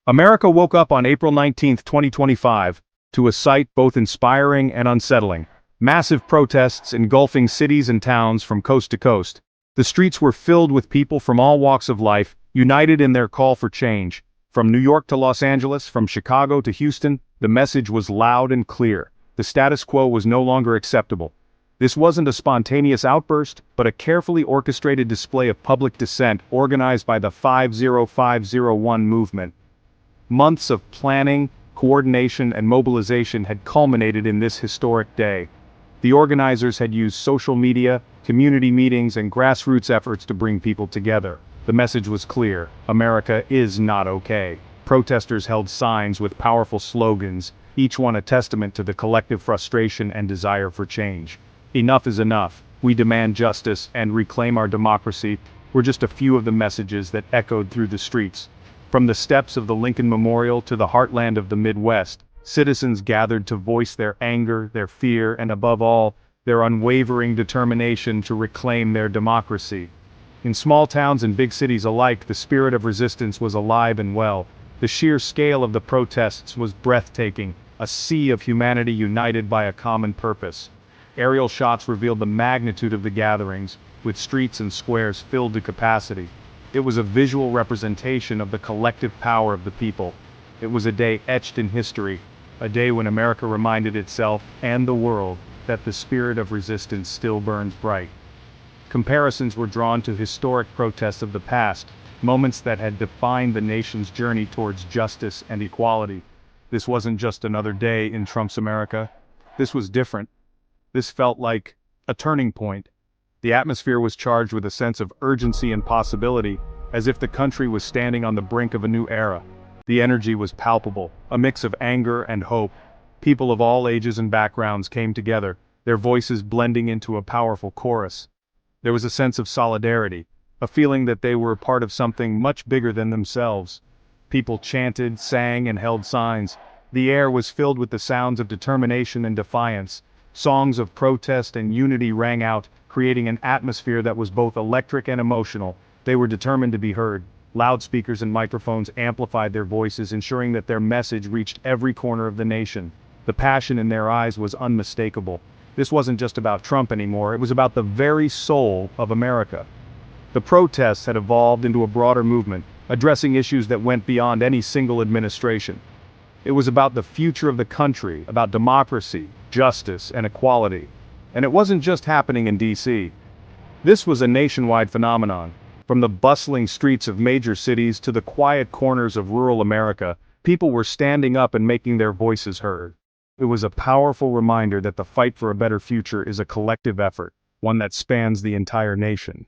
America woke up on April 19, 2025, to a sight both inspiring and unsettling. Massive protests engulfing cities and towns from coast to coast. The streets were filled with people from all walks of life, united in their call for change. From New York to Los Angeles, from Chicago to Houston, the message was loud and clear. The status quo was no longer acceptable. This wasn't a spontaneous outburst, but a carefully orchestrated display of public dissent organized by the 50501 movement. Months of planning, coordination, and mobilization had culminated in this historic day. The organizers had used social media, community meetings, and grassroots efforts to bring people together. The message was clear: America is not okay. Protesters held signs with powerful slogans, each one a testament to the collective frustration and desire for change. Enough is enough. We demand justice and reclaim our democracy were just a few of the messages that echoed through the streets. From the steps of the Lincoln Memorial to the heartland of the Midwest, citizens gathered to voice their anger, their fear, and above all, their unwavering determination to reclaim their democracy. In small towns and big cities alike, the spirit of resistance was alive and well. The sheer scale of the protests was breathtaking, a sea of humanity united by a common purpose. Aerial shots revealed the magnitude of the gatherings, with streets and squares filled to capacity. It was a visual representation of the collective power of the people. It was a day etched in history, a day when America reminded itself and the world that the spirit of resistance still burns bright. Comparisons were drawn to historic protests of the past, moments that had defined the nation's journey towards justice and equality. This wasn't just another day in Trump's America. This was different. This felt like a turning point. The atmosphere was charged with a sense of urgency and possibility, as if the country was standing on the brink of a new era. The energy was palpable, a mix of anger and hope. People of all ages and backgrounds came together, their voices blending into a powerful chorus. There was a sense of solidarity, a feeling that they were part of something much bigger than themselves. People chanted, sang, and held signs. The air was filled with the sounds of determination and defiance. Songs of protest and unity rang out, creating an atmosphere that was both electric and emotional. They were determined to be heard. Loudspeakers and microphones amplified their voices, ensuring that their message reached every corner of the nation. The passion in their eyes was unmistakable. This wasn't just about Trump anymore, it was about the very soul of America. The protests had evolved into a broader movement, addressing issues that went beyond any single administration. It was about the future of the country, about democracy, justice, and equality. And it wasn't just happening in D.C. This was a nationwide phenomenon. From the bustling streets of major cities to the quiet corners of rural America, people were standing up and making their voices heard. It was a powerful reminder that the fight for a better future is a collective effort, one that spans the entire nation.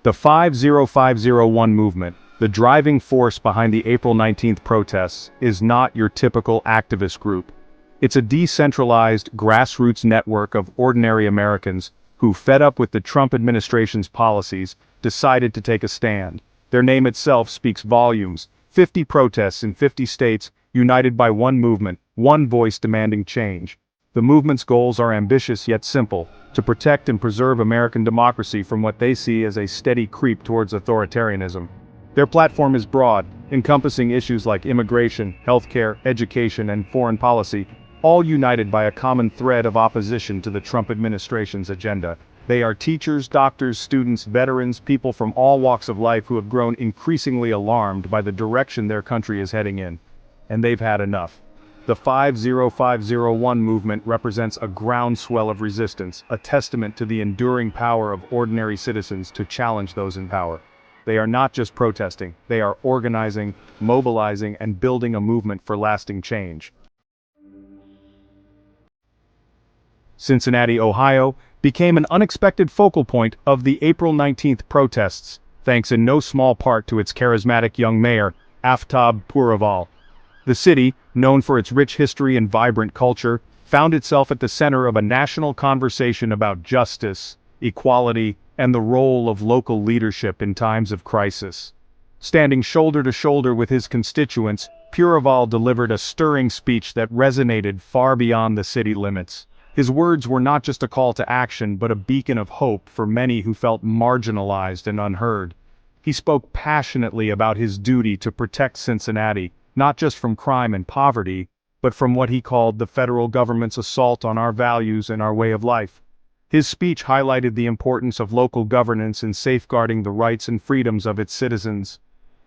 The 50501 movement, the driving force behind the April 19th protests, is not your typical activist group. It's a decentralized, grassroots network of ordinary Americans who, fed up with the Trump administration's policies, decided to take a stand. Their name itself speaks volumes. 50 protests in 50 states, united by one movement, one voice demanding change. The movement's goals are ambitious yet simple: to protect and preserve American democracy from what they see as a steady creep towards authoritarianism. Their platform is broad, encompassing issues like immigration, healthcare, education, and foreign policy, all united by a common thread of opposition to the Trump administration's agenda. They are teachers, doctors, students, veterans, people from all walks of life who have grown increasingly alarmed by the direction their country is heading in. And they've had enough. The 50501 movement represents a groundswell of resistance, a testament to the enduring power of ordinary citizens to challenge those in power. They are not just protesting, they are organizing, mobilizing, and building a movement for lasting change. Cincinnati, Ohio, became an unexpected focal point of the April 19th protests, thanks in no small part to its charismatic young mayor, Aftab Puraval. The city, known for its rich history and vibrant culture, found itself at the center of a national conversation about justice, equality, and the role of local leadership in times of crisis. Standing shoulder to shoulder with his constituents, Puraval delivered a stirring speech that resonated far beyond the city limits. His words were not just a call to action but a beacon of hope for many who felt marginalized and unheard. He spoke passionately about his duty to protect Cincinnati, not just from crime and poverty, but from what he called the federal government's assault on our values and our way of life. His speech highlighted the importance of local governance in safeguarding the rights and freedoms of its citizens.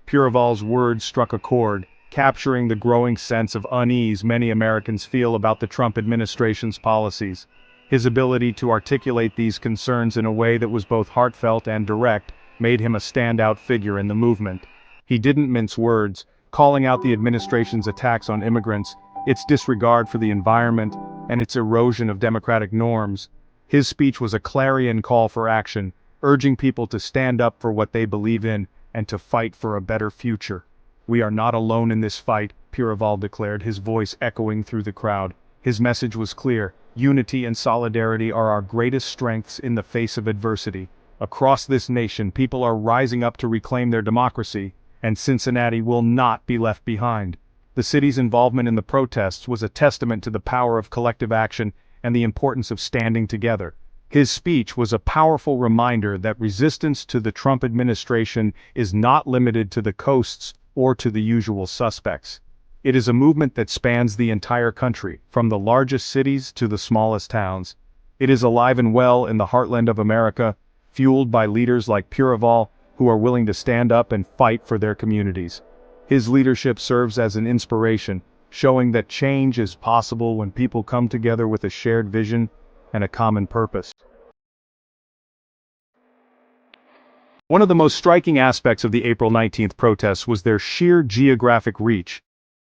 Purival's words struck a chord, capturing the growing sense of unease many Americans feel about the Trump administration's policies. His ability to articulate these concerns in a way that was both heartfelt and direct made him a standout figure in the movement. He didn't mince words, calling out the administration's attacks on immigrants, its disregard for the environment, and its erosion of democratic norms. His speech was a clarion call for action, urging people to stand up for what they believe in and to fight for a better future. "We are not alone in this fight," Purival declared, his voice echoing through the crowd. His message was clear: unity and solidarity are our greatest strengths in the face of adversity. Across this nation, people are rising up to reclaim their democracy, and Cincinnati will not be left behind. The city's involvement in the protests was a testament to the power of collective action and the importance of standing together. His speech was a powerful reminder that resistance to the Trump administration is not limited to the coasts or to the usual suspects. It is a movement that spans the entire country, from the largest cities to the smallest towns. It is alive and well in the heartland of America, fueled by leaders like Purival, who are willing to stand up and fight for their communities. His leadership serves as an inspiration, showing that change is possible when people come together with a shared vision and a common purpose. One of the most striking aspects of the April 19th protests was their sheer geographic reach.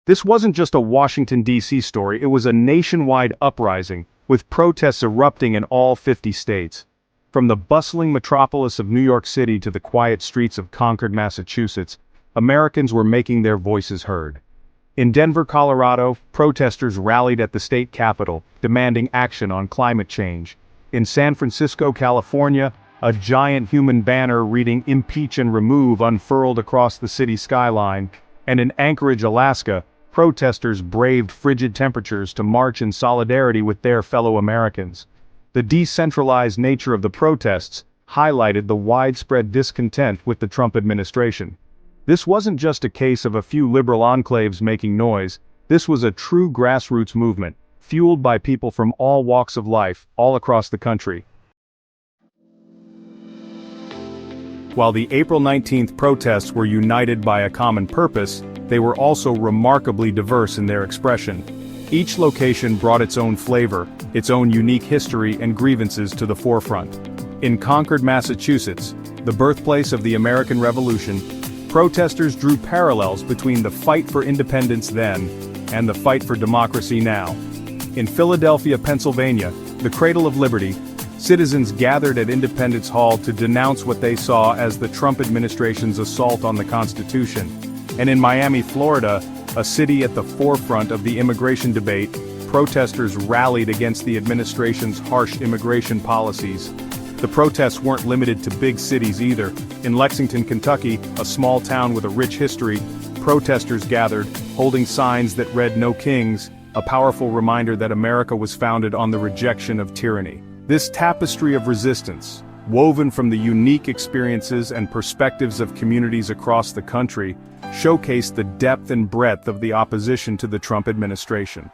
This wasn't just a Washington, D.C. story, it was a nationwide uprising, with protests erupting in all 50 states. From the bustling metropolis of New York City to the quiet streets of Concord, Massachusetts, Americans were making their voices heard. In Denver, Colorado, protesters rallied at the state capitol, demanding action on climate change. In San Francisco, California, a giant human banner reading "Impeach and Remove" unfurled across the city skyline. And in Anchorage, Alaska, protesters braved frigid temperatures to march in solidarity with their fellow Americans. The decentralized nature of the protests highlighted the widespread discontent with the Trump administration. This wasn't just a case of a few liberal enclaves making noise, this was a true grassroots movement, fueled by people from all walks of life, all across the country. While the April 19th protests were united by a common purpose, they were also remarkably diverse in their expression. Each location brought its own flavor, its own unique history and grievances to the forefront. In Concord, Massachusetts, the birthplace of the American Revolution, protesters drew parallels between the fight for independence then and the fight for democracy now. In Philadelphia, Pennsylvania, the cradle of liberty, citizens gathered at Independence Hall to denounce what they saw as the Trump administration's assault on the Constitution. And in Miami, Florida, a city at the forefront of the immigration debate, protesters rallied against the administration's harsh immigration policies. The protests weren't limited to big cities either. In Lexington, Kentucky, a small town with a rich history, protesters gathered, holding signs that read "No Kings," a powerful reminder that America was founded on the rejection of tyranny. This tapestry of resistance, woven from the unique experiences and perspectives of communities across the country, showcased the depth and breadth of the opposition to the Trump administration.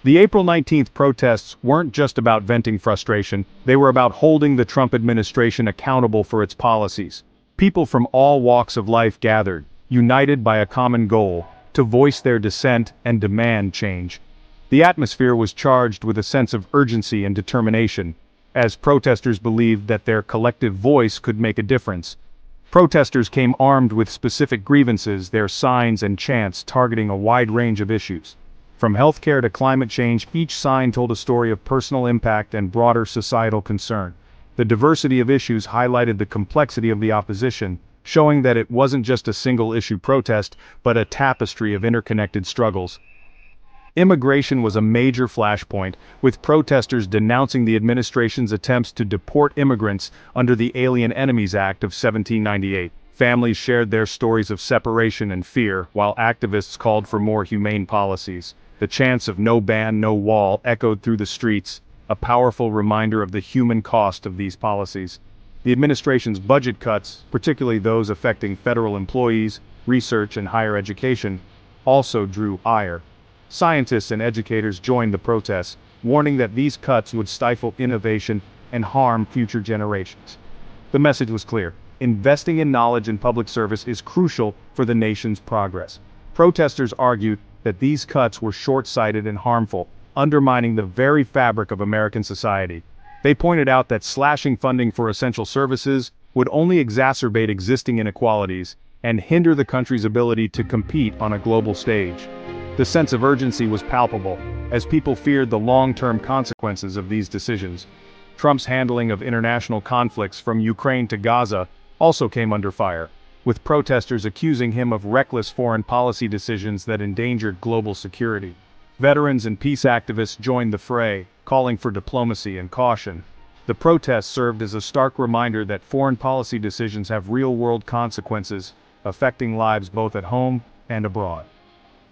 The April 19th protests weren't just about venting frustration, they were about holding the Trump administration accountable for its policies. People from all walks of life gathered, united by a common goal, to voice their dissent and demand change. The atmosphere was charged with a sense of urgency and determination, as protesters believed that their collective voice could make a difference. Protesters came armed with specific grievances, their signs and chants targeting a wide range of issues. From healthcare to climate change, each sign told a story of personal impact and broader societal concern. The diversity of issues highlighted the complexity of the opposition, showing that it wasn't just a single-issue protest, but a tapestry of interconnected struggles. Immigration was a major flashpoint, with protesters denouncing the administration's attempts to deport immigrants under the Alien Enemies Act of 1798. Families shared their stories of separation and fear, while activists called for more humane policies. The chants of "No ban, no wall" echoed through the streets, a powerful reminder of the human cost of these policies. The administration's budget cuts, particularly those affecting federal employees, research and higher education, also drew ire. Scientists and educators joined the protests, warning that these cuts would stifle innovation and harm future generations. The message was clear: investing in knowledge and public service is crucial for the nation's progress. Protesters argued that these cuts were short-sighted and harmful, undermining the very fabric of American society. They pointed out that slashing funding for essential services would only exacerbate existing inequalities and hinder the country's ability to compete on a global stage. The sense of urgency was palpable, as people feared the long-term consequences of these decisions. Trump's handling of international conflicts from Ukraine to Gaza also came under fire, with protesters accusing him of reckless foreign policy decisions that endangered global security. Veterans and peace activists joined the fray, calling for diplomacy and caution. The protests served as a stark reminder that foreign policy decisions have real-world consequences, affecting lives both at home and abroad.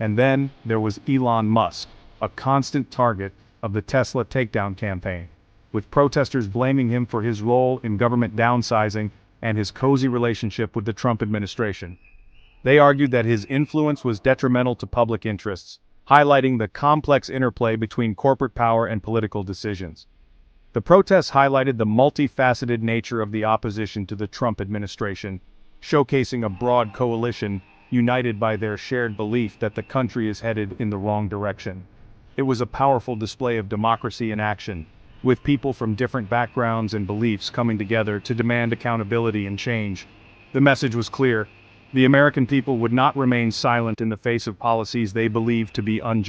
And then there was Elon Musk, a constant target of the Tesla takedown campaign, with protesters blaming him for his role in government downsizing and his cozy relationship with the Trump administration. They argued that his influence was detrimental to public interests, highlighting the complex interplay between corporate power and political decisions. The protests highlighted the multifaceted nature of the opposition to the Trump administration, showcasing a broad coalition united by their shared belief that the country is headed in the wrong direction. It was a powerful display of democracy in action, with people from different backgrounds and beliefs coming together to demand accountability and change. The message was clear: the American people would not remain silent in the face of policies they believed to be unjust.